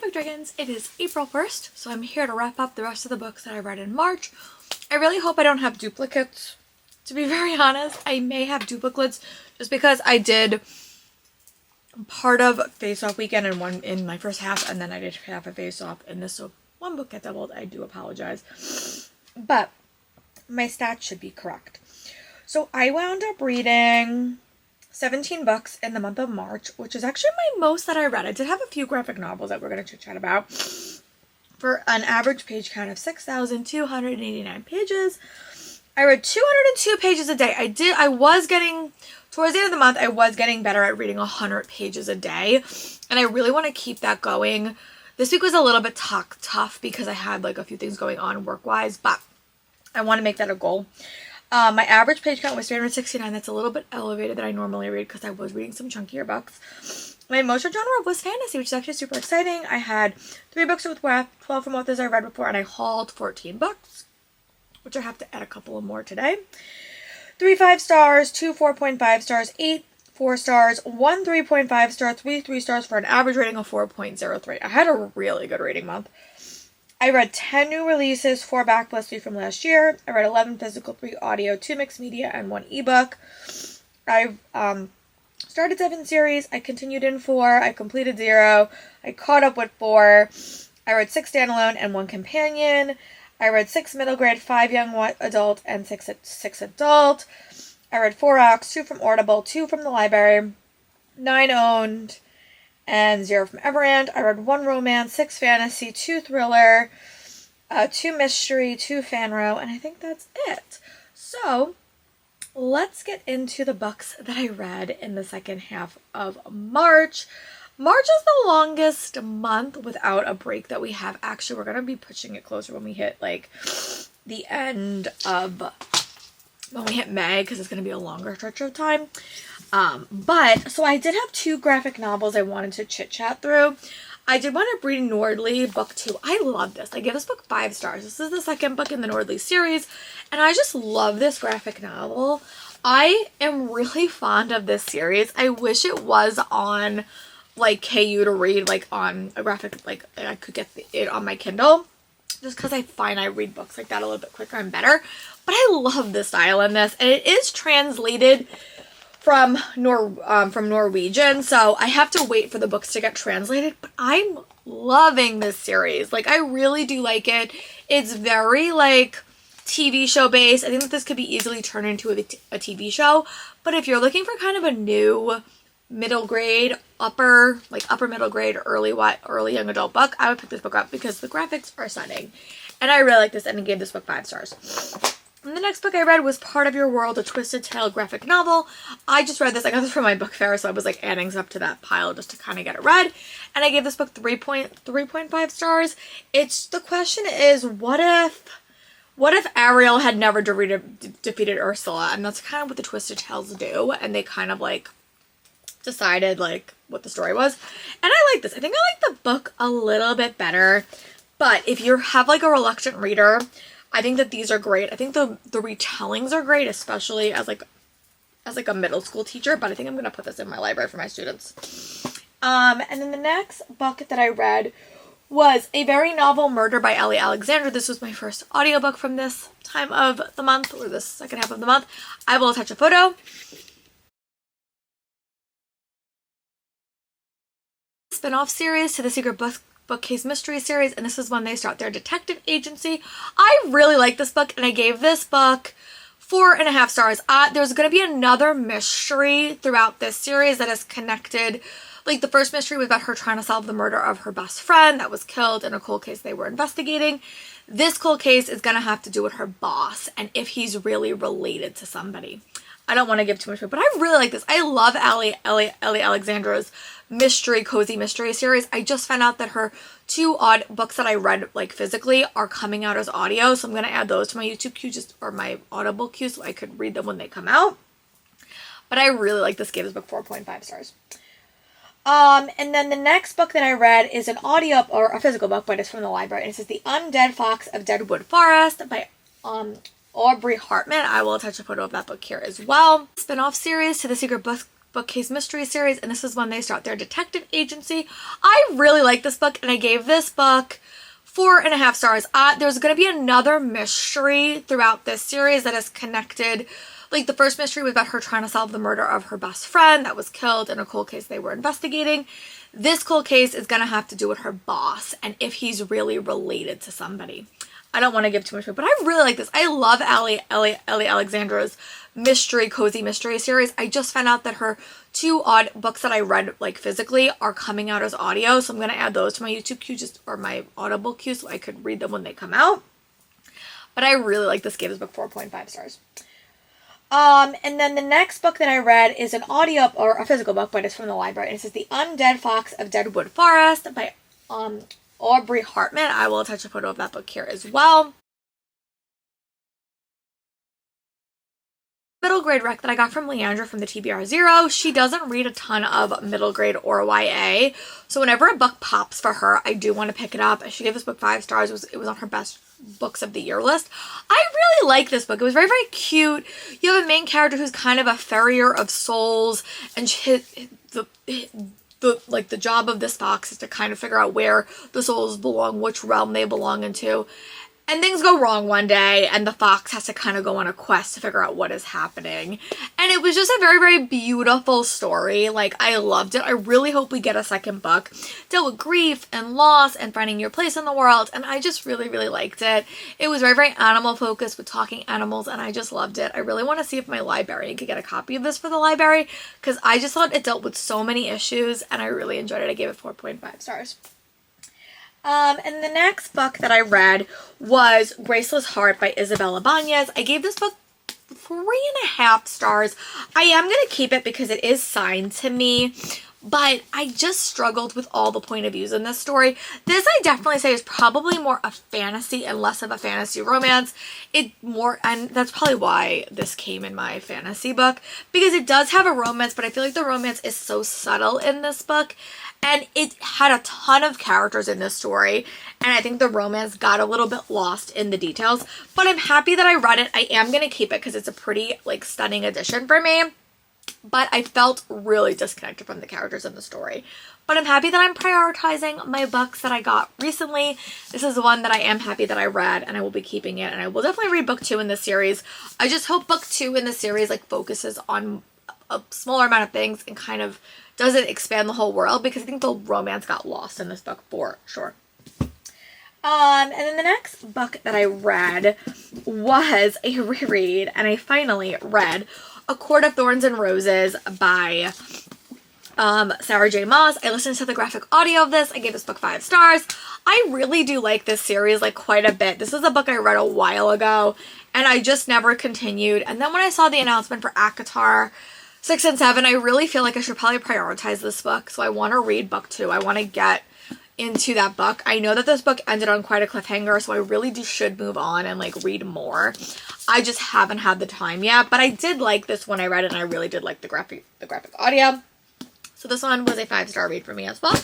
Book Dragons. It is April 1st, so I'm here to wrap up the rest of the books that I read in March. I really hope I don't have duplicates. To be very honest, I may have duplicates just because I did part of Face Off weekend and one in my first half, and then I did half a Face Off in this, so one book got doubled. I do apologize, but my stats should be correct. So I wound up reading 17 books in the month of March, which is actually my most that I read. I did have a few graphic novels that we're going to chit chat about for an average page count of 6,289 pages. I read 202 pages a day. Towards the end of the month, I was getting better at reading 100 pages a day, and I really want to keep that going. This week was a little bit tough because I had like a few things going on work-wise, but I want to make that a goal. My average page count was 369. That's a little bit elevated than I normally read because I was reading some chunkier books. My most genre was fantasy, which is actually super exciting. I had 3 books with 12 from authors I read before, and I hauled 14 books, which I have to add a couple of more today. 3 5 stars, 2 4.5 stars, 8 4 stars, 1 3.5 star, 3 3 stars for an average rating of 4.03. I had a really good reading month. I read 10 new releases, 4 backlist, 3 from last year. I read 11 physical, 3 audio, 2 mixed media, and 1 ebook. I started 7 series. I continued in 4. I completed 0. I caught up with 4. I read 6 standalone and 1 companion. I read 6 middle grade, 5 young adult, and 6 adult. I read 4 AUX, 2 from Audible, 2 from the library, 9 owned, and 0 from Everand. I read 1 romance, 6 fantasy, 2 thriller, 2 mystery, 2 fanro, and I think that's it. So let's get into the books that I read in the second half of March. March is the longest month without a break that we have. Actually, we're going to be pushing it closer when we hit like the end of, when we hit May, because it's going to be a longer stretch of time. So I did have 2 graphic novels I wanted to chit chat through. I did want to read Nordley book 2. I love this. I give this book 5 stars. This is the second book in the Nordley series, and I just love this graphic novel. I am really fond of this series. I wish it was on like KU to read, like on a graphic, like I could get it on my Kindle, just because I find I read books like that a little bit quicker and better. But I love the style in this, and it is translated from Norwegian, so I have to wait for the books to get translated, but I'm loving this series. Like, I really do like it. It's very like TV show based. I think that this could be easily turned into a TV show, but if you're looking for kind of a new middle grade, upper middle grade, early young adult book, I would pick this book up because the graphics are stunning, and I really like this, and I gave this book 5 stars. And the next book I read was Part of Your World, a Twisted Tale graphic novel. I just read this. I got this from my book fair, so I was like adding stuff to that pile just to kind of get it read. And I gave this book 3.5 stars. The question is, what if Ariel had never defeated Ursula? And that's kind of what the Twisted Tales do. And they kind of like decided like what the story was. And I like this. I think I like the book a little bit better. But if you have like a reluctant reader, I think that these are great. I think the retellings are great, especially as a middle school teacher, but I think I'm going to put this in my library for my students. And then the next book that I read was A Very Novel Murder by Ellie Alexander. This was my first audiobook from this time of the month, or this second half of the month. I will attach a photo. Spin-off series to the Secret Bookcase Mystery series, and this is when they start their detective agency. I really like this book, and I gave this book 4.5 stars. There's going to be another mystery throughout this series that is connected. Like, the first mystery was about her trying to solve the murder of her best friend that was killed in a cold case they were investigating. This cold case is going to have to do with her boss and if he's really related to somebody. I don't want to give too much, but I really like this. I love Ellie Alexandra's cozy mystery series. I just found out that her 2 odd books that I read like physically are coming out as audio, so I'm going to add those to my YouTube queue, or my Audible queue, so I could read them when they come out. But I really like this. Gave this book 4.5 stars. And then the next book that I read is an audio or a physical book, but it's from the library, and it says The Undead Fox of Deadwood Forest by Aubrey Hartman. I will attach a photo of that book here as well. Spin-off series to the Secret bookcase mystery series, and this is when they start their detective agency. I really like this book, and I gave this book 4.5 stars. There's going to be another mystery throughout this series that is connected. Like, the first mystery was about her trying to solve the murder of her best friend that was killed in a cold case they were investigating. This cold case is going to have to do with her boss and if he's really related to somebody. I don't want to give too much, but I really like this. I love Ellie Alexandra's cozy mystery series. I just found out that her 2 odd books that I read like physically are coming out as audio, so I'm going to add those to my YouTube queue or my Audible queue so I could read them when they come out. But I really like this. Gave this book 4.5 stars. And then the next book that I read is an audio or a physical book, but it's from the library. And it says The Undead Fox of Deadwood Forest by Aubrey Hartman. I will attach a photo of that book here as well. Middle grade rec that I got from Leandra from the TBR Zero. She doesn't read a ton of middle grade or YA, so whenever a book pops for her, I do want to pick it up. She gave this book 5 stars. It was on her best books of the year list. I really like this book. It was very, very cute. You have a main character who's kind of a farrier of souls, and the job of this fox is to kind of figure out where the souls belong, which realm they belong into. And things go wrong one day, and the fox has to kind of go on a quest to figure out what is happening. And it was just a very, very beautiful story. Like, I loved it. I really hope we get a second book. Dealt with grief and loss and finding your place in the world, and I just really, really liked it. It was very, very animal focused with talking animals, and I just loved it. I really want to see if my librarian could get a copy of this for the library, because I just thought it dealt with so many issues, and I really enjoyed it. I gave it 4.5 stars. And the next book that I read was Graceless Heart by Isabel Ibanez. I gave this book 3.5 stars. I am going to keep it because it is signed to me, but I just struggled with all the point of views in this story. This I definitely say is probably more a fantasy and less of a fantasy romance. And that's probably why this came in my fantasy book, because it does have a romance, but I feel like the romance is so subtle in this book. And it had a ton of characters in this story, and I think the romance got a little bit lost in the details. But I'm happy that I read it. I am going to keep it because it's a pretty, like, stunning addition for me. But I felt really disconnected from the characters in the story. But I'm happy that I'm prioritizing my books that I got recently. This is the one that I am happy that I read, and I will be keeping it. And I will definitely read book 2 in this series. I just hope book 2 in the series, like, focuses on a smaller amount of things and kind of doesn't expand the whole world, because I think the romance got lost in this book for sure. And then the next book that I read was a reread, and I finally read A Court of Thorns and Roses by Sarah J. Maas. I listened to the graphic audio of this. I gave this book 5 stars. I really do like this series, like, quite a bit. This is a book I read a while ago, and I just never continued. And then when I saw the announcement for ACOTAR 6 and 7, I really feel like I should probably prioritize this book. So I want to read book 2. I want to get into that book. I know that this book ended on quite a cliffhanger, so I really should move on and, like, read more. I just haven't had the time yet, but I did like this when I read it, and I really did like the graphic audio. So this one was a 5-star read for me as well.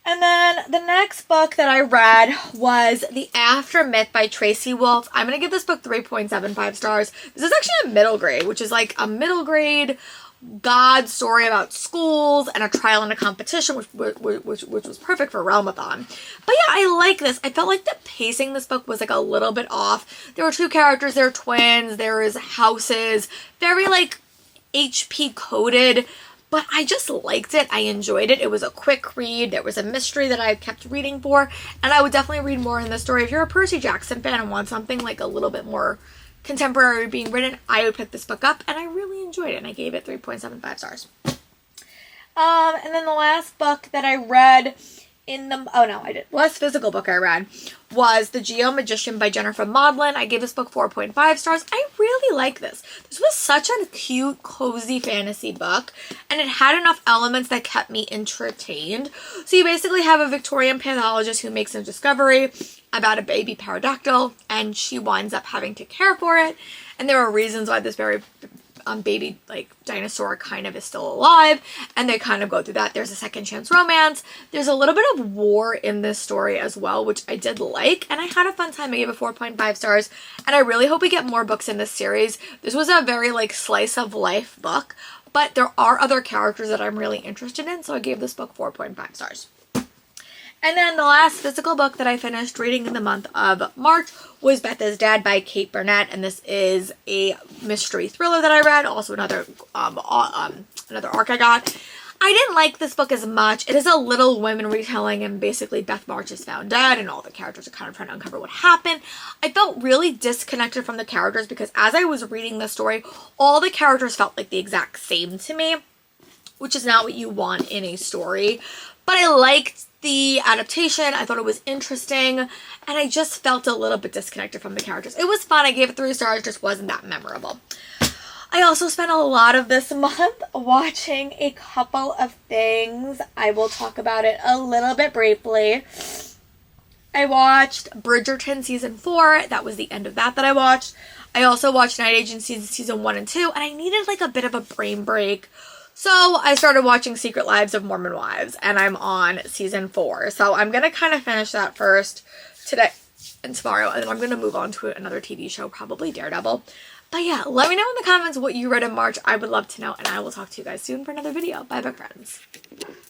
And then the next book that I read was The After Myth by Tracy Wolff. I'm going to give this book 3.75 stars. This is actually a middle grade, which is like a middle grade God story about schools and a trial and a competition, which was perfect for Realmathon. But yeah, I like this. I felt like the pacing in this book was like a little bit off. There were 2 characters, they're twins, there is houses, very like HP coded. But I just liked it. I enjoyed it. It was a quick read. There was a mystery that I kept reading for. And I would definitely read more in this story. If you're a Percy Jackson fan and want something like a little bit more contemporary being written, I would pick this book up. And I really enjoyed it. And I gave it 3.75 stars. And then the last book that I read last physical book I read was The Geo-Magician by Jennifer Maudlin. I gave this book 4.5 stars. I really like this. This was such a cute, cozy fantasy book, and it had enough elements that kept me entertained. So you basically have a Victorian pathologist who makes a discovery about a baby pterodactyl, and she winds up having to care for it, and there are reasons why this very baby like dinosaur kind of is still alive, and they kind of go through that. There's a second chance romance. There's a little bit of war in this story as well, which I did like, and I had a fun time. I gave it 4.5 stars, and I really hope we get more books in this series. This was a very like slice of life book, but there are other characters that I'm really interested in, so I gave this book 4.5 stars. And then the last physical book that I finished reading in the month of March was Beth is Dead by Kate Burnett, and this is a mystery thriller that I read. Also another arc I got. I didn't like this book as much. It is a Little Women retelling, and basically Beth March is found dead, and all the characters are kind of trying to uncover what happened. I felt really disconnected from the characters because as I was reading the story, all the characters felt like the exact same to me, which is not what you want in a story. But I liked the adaptation. I thought it was interesting, and I just felt a little bit disconnected from the characters. It was fun. I gave it 3 stars, just wasn't that memorable. I also spent a lot of this month watching a couple of things. I will talk about it a little bit briefly. I watched Bridgerton season 4. That was the end of that I watched. I also watched Night Agency season 1 and 2, and I needed like a bit of a brain break. So I started watching Secret Lives of Mormon Wives, and I'm on season 4. So I'm going to kind of finish that first today and tomorrow, and then I'm going to move on to another TV show, probably Daredevil. But yeah, let me know in the comments what you read in March. I would love to know, and I will talk to you guys soon for another video. Bye, book friends.